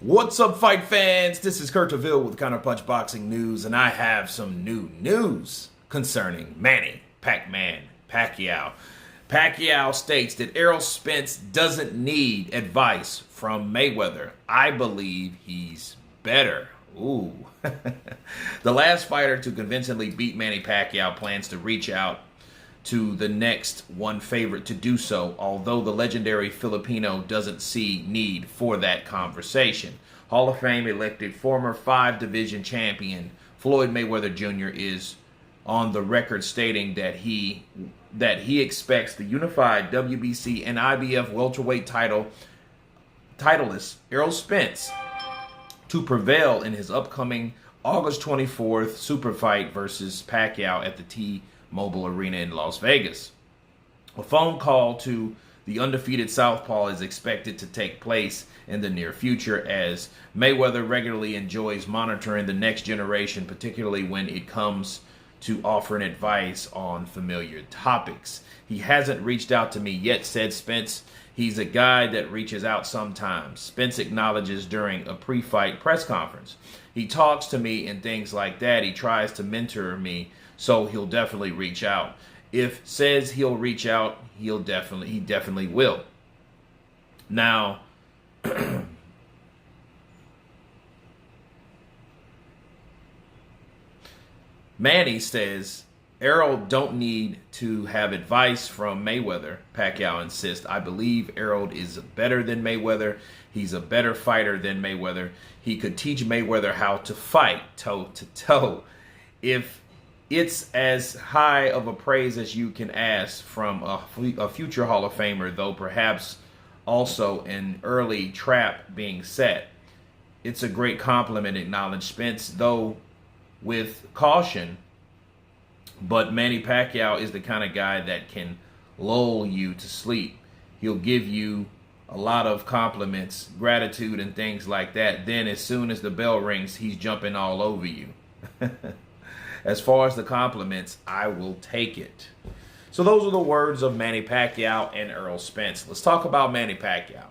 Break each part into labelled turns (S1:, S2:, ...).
S1: What's up, fight fans? This is Kurt DeVille with Counterpunch Boxing News, and I have some new news concerning Manny Pacquiao. Pacquiao states that Errol Spence doesn't need advice from Mayweather. I believe he's better. Ooh. The last fighter to convincingly beat Manny Pacquiao plans to reach out to the next one favorite to do so, although the legendary Filipino doesn't see need for that conversation. Hall of Fame elected former 5-division champion Floyd Mayweather Jr. is on the record stating that he expects the unified WBC and IBF welterweight titleist Errol Spence to prevail in his upcoming August 24th super fight versus Pacquiao at the T-Mobile Arena in Las Vegas. A phone call to the undefeated Southpaw is expected to take place in the near future, as Mayweather regularly enjoys monitoring the next generation, particularly when it comes to offering advice on familiar topics. He hasn't reached out to me yet, said Spence. He's a guy that reaches out sometimes, Spence acknowledges during a pre-fight press conference. He talks to me and things like that. He tries to mentor me, so he'll definitely reach out. If says he'll reach out, he definitely will. Now, Manny says Errol don't need to have advice from Mayweather. Pacquiao insists, I believe Errol is better than Mayweather. He's a better fighter than Mayweather. He could teach Mayweather how to fight toe to toe. If it's as high of a praise as you can ask from a future Hall of Famer, though perhaps also an early trap being set. It's a great compliment, acknowledged Spence, though with caution. But Manny Pacquiao is the kind of guy that can lull you to sleep. He'll give you a lot of compliments, gratitude, and things like that. Then as soon as the bell rings, he's jumping all over you. As far as the compliments, I will take it. So those are the words of Manny Pacquiao and Errol Spence. Let's talk about Manny Pacquiao.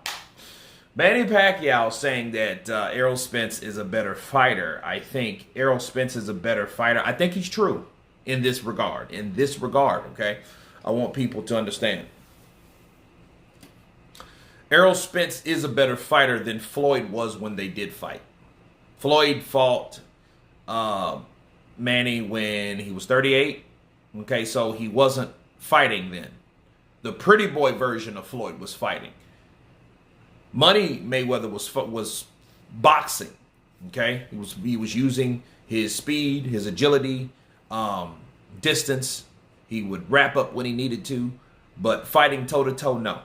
S1: Manny Pacquiao saying that Errol Spence is a better fighter. I think Errol Spence is a better fighter. I think he's true in this regard. Okay? I want people to understand. Errol Spence is a better fighter than Floyd was when they did fight. Floyd fought Manny when he was 38. Okay, so he wasn't fighting then. The pretty boy version of Floyd was fighting. Money Mayweather was boxing. Okay, he was using his speed, his agility, distance. He would wrap up when he needed to, but fighting toe to toe, no.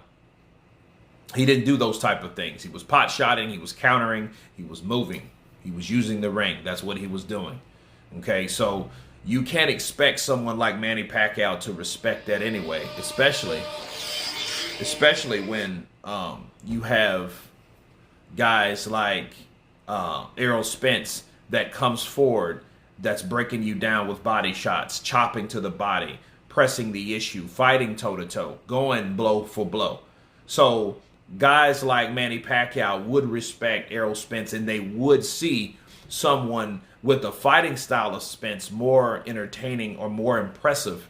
S1: He didn't do those type of things. He was pot shotting, he was countering, he was moving, he was using the ring. That's what he was doing. Okay, so you can't expect someone like Manny Pacquiao to respect that anyway, especially when you have guys like Errol Spence that comes forward, that's breaking you down with body shots, chopping to the body, pressing the issue, fighting toe-to-toe, going blow for blow. So guys like Manny Pacquiao would respect Errol Spence, and they would see someone with a fighting style of Spence more entertaining or more impressive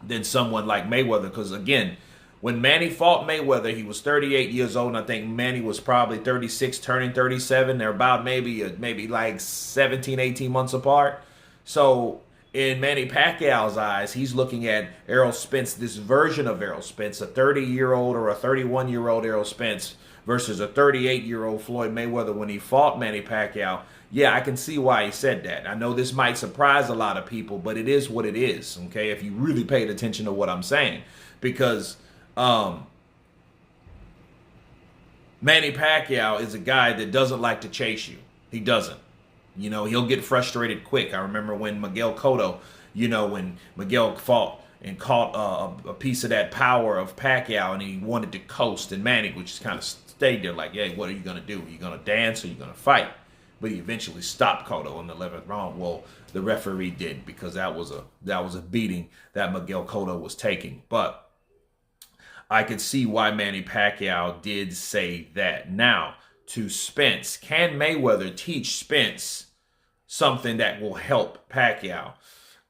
S1: than someone like Mayweather. Because again, when Manny fought Mayweather, he was 38 years old, and I think Manny was probably 36, turning 37. They're about maybe like 17, 18 months apart. So in Manny Pacquiao's eyes, he's looking at Errol Spence, this version of Errol Spence, a 30-year-old or a 31-year-old Errol Spence versus a 38-year-old Floyd Mayweather when he fought Manny Pacquiao. Yeah, I can see why he said that. I know this might surprise a lot of people, but it is what it is, okay, if you really paid attention to what I'm saying. Because Manny Pacquiao is a guy that doesn't like to chase you. He doesn't. You know, he'll get frustrated quick. I remember when Miguel Cotto, when Miguel fought and caught a piece of that power of Pacquiao, and he wanted to coast, and Manny would just kind of stay there like, hey, what are you going to do? Are you going to dance or are you going to fight? But he eventually stopped Cotto in the 11th round. Well, the referee did, because that was a beating that Miguel Cotto was taking. But I could see why Manny Pacquiao did say that. Now, to Spence. Can Mayweather teach Spence something that will help Pacquiao?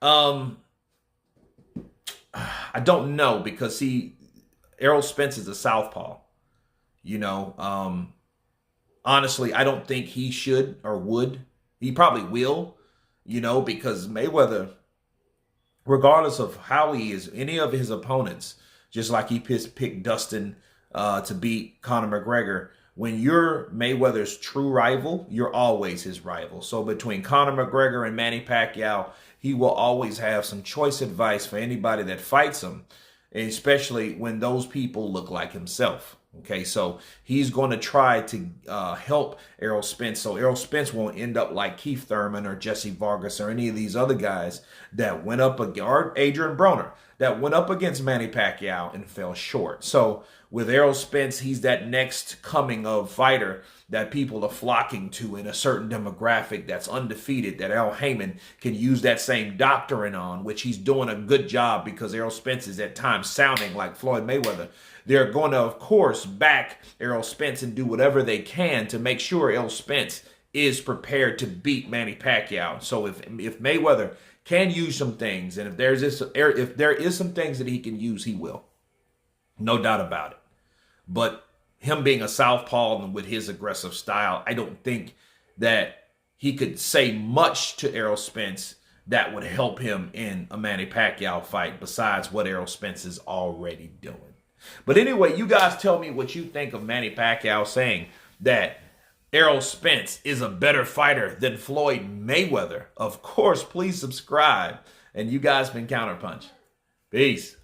S1: I don't know, because Errol Spence is a southpaw. Honestly, I don't think he should or would. He probably will, because Mayweather, regardless of how he is, any of his opponents, just like he picked Dustin to beat Conor McGregor. When you're Mayweather's true rival, you're always his rival. So between Conor McGregor and Manny Pacquiao, he will always have some choice advice for anybody that fights him, especially when those people look like himself. Okay, so he's going to try to help Errol Spence, so Errol Spence won't end up like Keith Thurman or Jesse Vargas or any of these other guys that went up against, or Adrian Broner, that went up against Manny Pacquiao and fell short. So with Errol Spence, he's that next coming of fighter that people are flocking to in a certain demographic that's undefeated, that Al Heyman can use that same doctrine on, which he's doing a good job, because Errol Spence is at times sounding like Floyd Mayweather. They're going to, of course, back Errol Spence and do whatever they can to make sure Errol Spence is prepared to beat Manny Pacquiao. So if Mayweather can use some things, and if there is some things that he can use, he will. No doubt about it. But him being a southpaw and with his aggressive style, I don't think that he could say much to Errol Spence that would help him in a Manny Pacquiao fight besides what Errol Spence is already doing. But anyway, you guys tell me what you think of Manny Pacquiao saying that Errol Spence is a better fighter than Floyd Mayweather. Of course, please subscribe. And you guys been Counterpunch. Peace.